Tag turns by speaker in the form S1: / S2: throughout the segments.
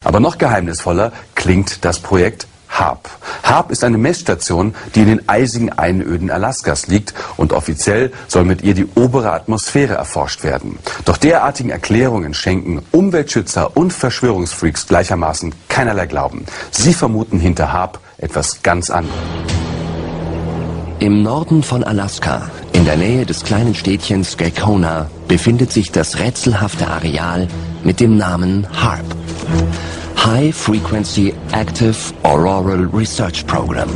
S1: Aber noch geheimnisvoller klingt das Projekt HAARP. HAARP ist eine Messstation, die in den eisigen Einöden Alaskas liegt und offiziell soll mit ihr die obere Atmosphäre erforscht werden. Doch derartigen Erklärungen schenken Umweltschützer und Verschwörungsfreaks gleichermaßen keinerlei Glauben. Sie vermuten hinter HAARP etwas ganz anderes.
S2: Im Norden von Alaska, in der Nähe des kleinen Städtchens Gakona, befindet sich das rätselhafte Areal mit dem Namen HAARP. High Frequency Active Auroral Research Program.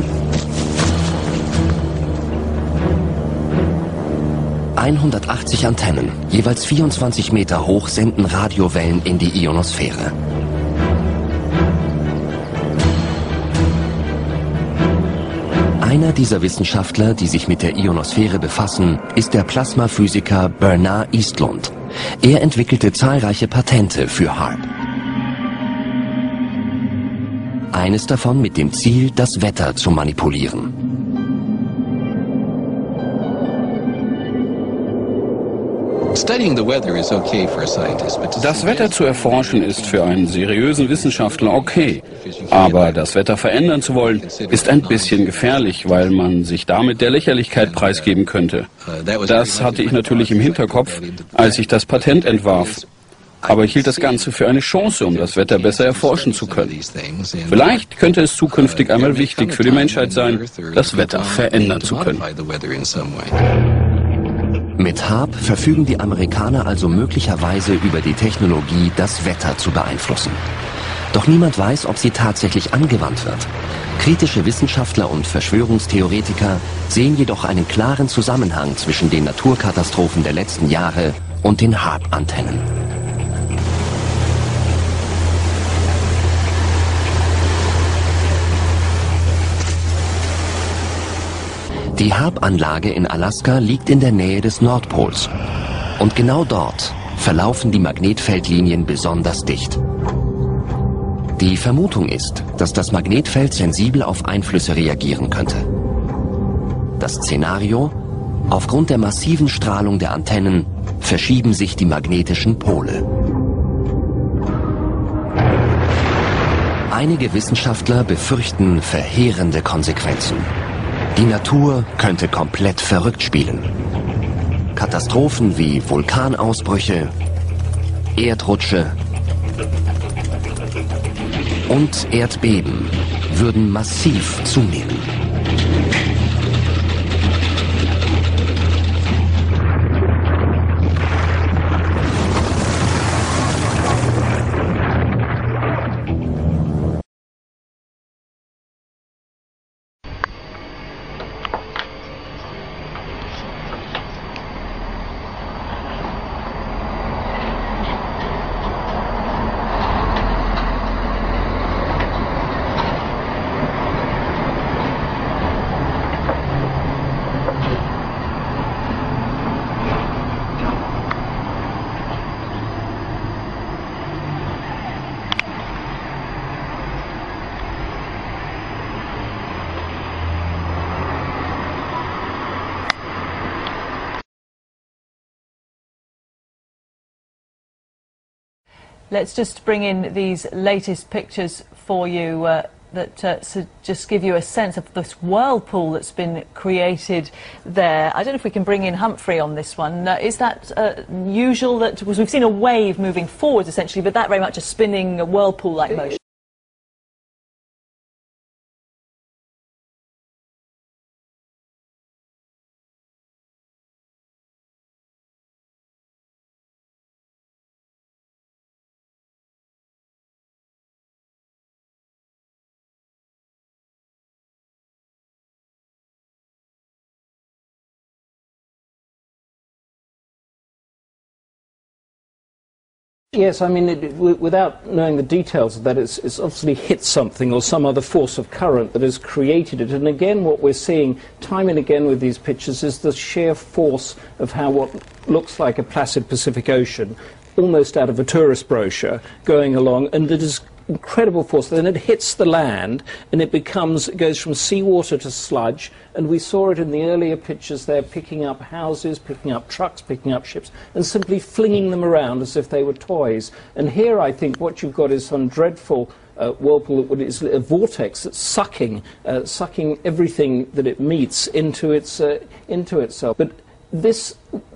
S2: 180 Antennen, jeweils 24 Meter hoch, senden Radiowellen in die Ionosphäre. Einer dieser Wissenschaftler, die sich mit der Ionosphäre befassen, ist der Plasmaphysiker Bernard Eastlund. Er entwickelte zahlreiche Patente für HAARP. Eines davon mit dem Ziel, das Wetter zu manipulieren.
S3: Das Wetter zu erforschen ist für einen seriösen Wissenschaftler okay. Aber das Wetter verändern zu wollen, ist ein bisschen gefährlich, weil man sich damit der Lächerlichkeit preisgeben könnte. Das hatte ich natürlich im Hinterkopf, als ich das Patent entwarf. Aber ich hielt das Ganze für eine Chance, um das Wetter besser erforschen zu können. Vielleicht könnte es zukünftig einmal wichtig für die Menschheit sein, das Wetter verändern zu können.
S2: Mit HAARP verfügen die Amerikaner also möglicherweise über die Technologie, das Wetter zu beeinflussen. Doch niemand weiß, ob sie tatsächlich angewandt wird. Kritische Wissenschaftler und Verschwörungstheoretiker sehen jedoch einen klaren Zusammenhang zwischen den Naturkatastrophen der letzten Jahre und den HAARP-Antennen. Die HAARP-Anlage in Alaska liegt in der Nähe des Nordpols. Und genau dort verlaufen die Magnetfeldlinien besonders dicht. Die Vermutung ist, dass das Magnetfeld sensibel auf Einflüsse reagieren könnte. Das Szenario: aufgrund der massiven Strahlung der Antennen verschieben sich die magnetischen Pole. Einige Wissenschaftler befürchten verheerende Konsequenzen. Die Natur könnte komplett verrückt spielen. Katastrophen wie Vulkanausbrüche, Erdrutsche und Erdbeben würden massiv zunehmen.
S4: Let's just bring in these latest pictures for you that just give you a sense of this whirlpool that's been created there. I don't know if we can bring in Humphrey on this one. Is that usual? That because we've seen a wave moving forwards essentially, but that very much a spinning whirlpool-like motion.
S5: Yes, I mean, without knowing the details of that, it's obviously hit something or some other force of current that has created it. And again, what we're seeing time and again with these pictures is the sheer force of how what looks like a placid Pacific Ocean, almost out of a tourist brochure, going along, and that is incredible force. Then it hits the land, and it goes from seawater to sludge. And we saw it in the earlier pictures there, picking up houses, picking up trucks, picking up ships, and simply flinging them around as if they were toys. And here, I think, what you've got is some dreadful whirlpool that is a vortex that's sucking everything that it meets into itself. But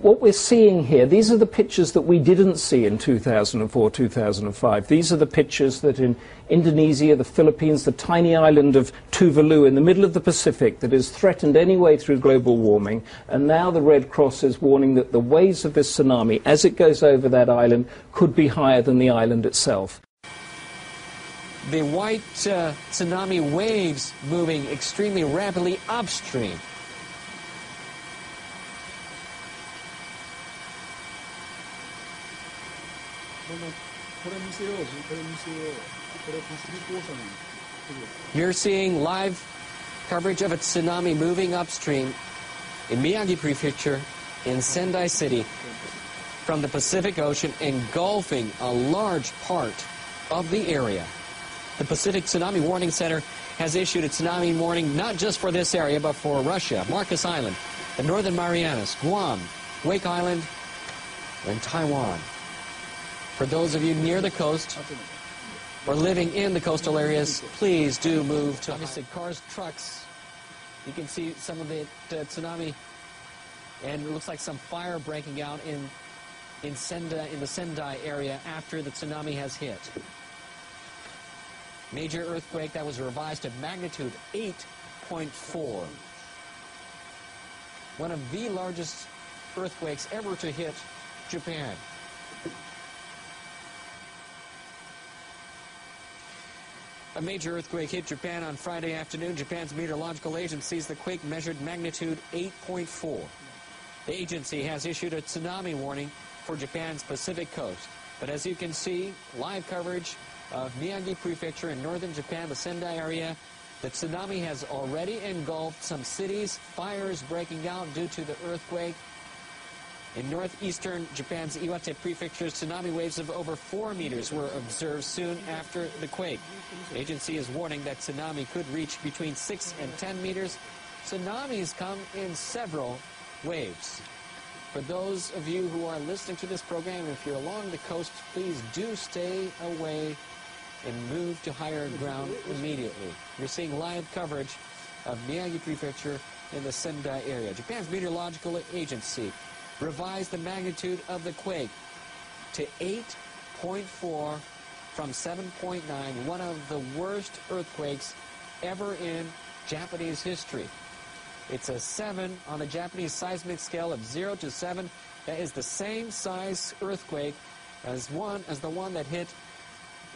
S5: what we're seeing here, these are the pictures that we didn't see in 2004, 2005. These are the pictures that in Indonesia, the Philippines, the tiny island of Tuvalu in the middle of the Pacific that is threatened anyway through global warming. And now the Red Cross is warning that the waves of this tsunami, as it goes over that island, could be higher than the island itself.
S6: The white tsunami waves moving extremely rapidly upstream. You're seeing live coverage of a tsunami moving upstream in Miyagi Prefecture in Sendai City from the Pacific Ocean, engulfing a large part of the area. The Pacific Tsunami Warning Center has issued a tsunami warning not just for this area, but for Russia, Marcus Island, the Northern Marianas, Guam, Wake Island, and Taiwan. For those of you near the coast or living in the coastal areas, please do move to cars, trucks. You can see some of the tsunami, and it looks like some fire breaking out in the Sendai area after the tsunami has hit. Major earthquake that was revised to magnitude 8.4. One of the largest earthquakes ever to hit Japan. A major earthquake hit Japan on Friday afternoon. Japan's meteorological agency says the quake measured magnitude 8.4. The agency has issued a tsunami warning for Japan's Pacific coast. But as you can see, live coverage of Miyagi Prefecture in northern Japan, the Sendai area, the tsunami has already engulfed some cities, fires breaking out due to the earthquake. In northeastern Japan's Iwate Prefecture, tsunami waves of over 4 meters were observed soon after the quake. The agency is warning that tsunami could reach between 6 and 10 meters. Tsunamis come in several waves. For those of you who are listening to this program, if you're along the coast, please do stay away and move to higher ground immediately. You're seeing live coverage of Miyagi Prefecture in the Sendai area. Japan's meteorological agency revised the magnitude of the quake to 8.4 from 7.9, one of the worst earthquakes ever in Japanese history. It's a 7 on the Japanese seismic scale of 0 to 7. That is the same size earthquake as the one that hit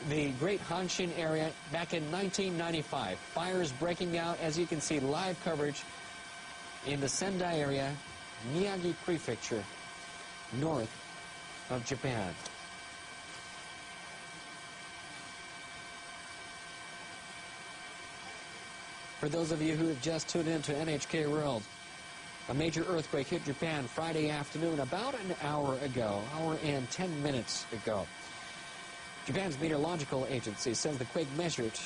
S6: the Great Hanshin area back in 1995. Fires breaking out, as you can see, live coverage in the Sendai area, Miyagi Prefecture, north of Japan. For those of you who have just tuned in to NHK World, a major earthquake hit Japan Friday afternoon about an hour and 10 minutes ago. Japan's meteorological agency says the quake measured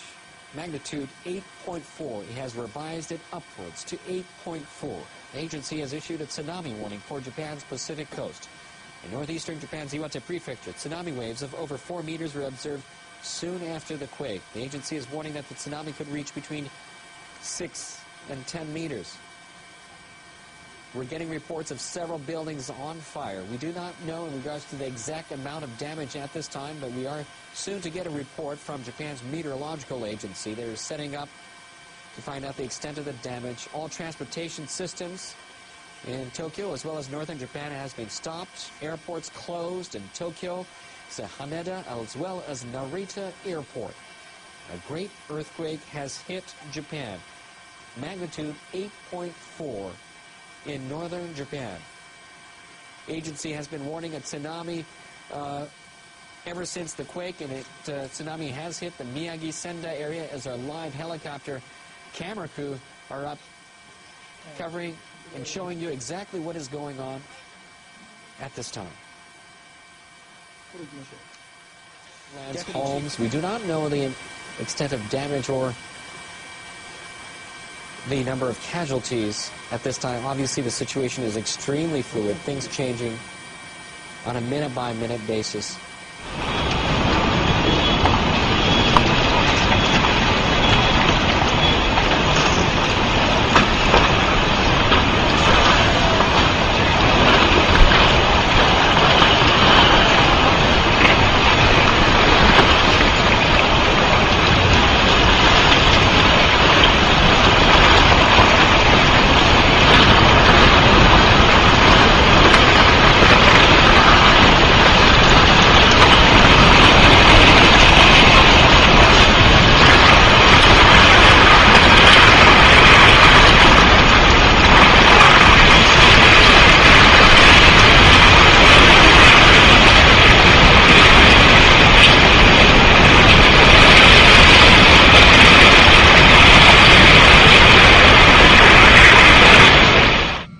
S6: magnitude 8.4. It has revised it upwards to 8.4. The agency has issued a tsunami warning for Japan's Pacific coast. In northeastern Japan's Iwate Prefecture, tsunami waves of over 4 meters were observed soon after the quake. The agency is warning that the tsunami could reach between 6 and 10 meters. We're getting reports of several buildings on fire. We do not know in regards to the exact amount of damage at this time, but we are soon to get a report from Japan's meteorological agency. They're setting up to find out the extent of the damage. All transportation systems in Tokyo as well as northern Japan has been stopped. Airports closed in Tokyo, Haneda, as well as Narita Airport. A great earthquake has hit Japan. Magnitude 8.4 in northern Japan. Agency has been warning a tsunami ever since the quake, and tsunami has hit the Miyagi Sendai area as our live helicopter camera crew are up covering and showing you exactly what is going on at this time. Homes. We do not know the extent of damage or the number of casualties at this time. Obviously, the situation is extremely fluid, things changing on a minute-by-minute basis.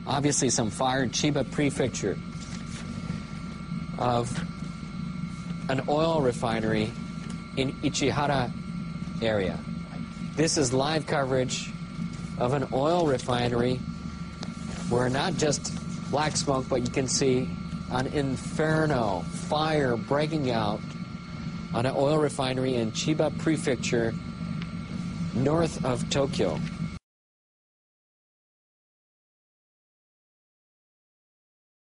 S6: Obviously some fire in Chiba Prefecture of an oil refinery in Ichihara area. This is live coverage of an oil refinery where not just black smoke, but you can see an inferno, fire breaking out on an oil refinery in Chiba Prefecture north of Tokyo.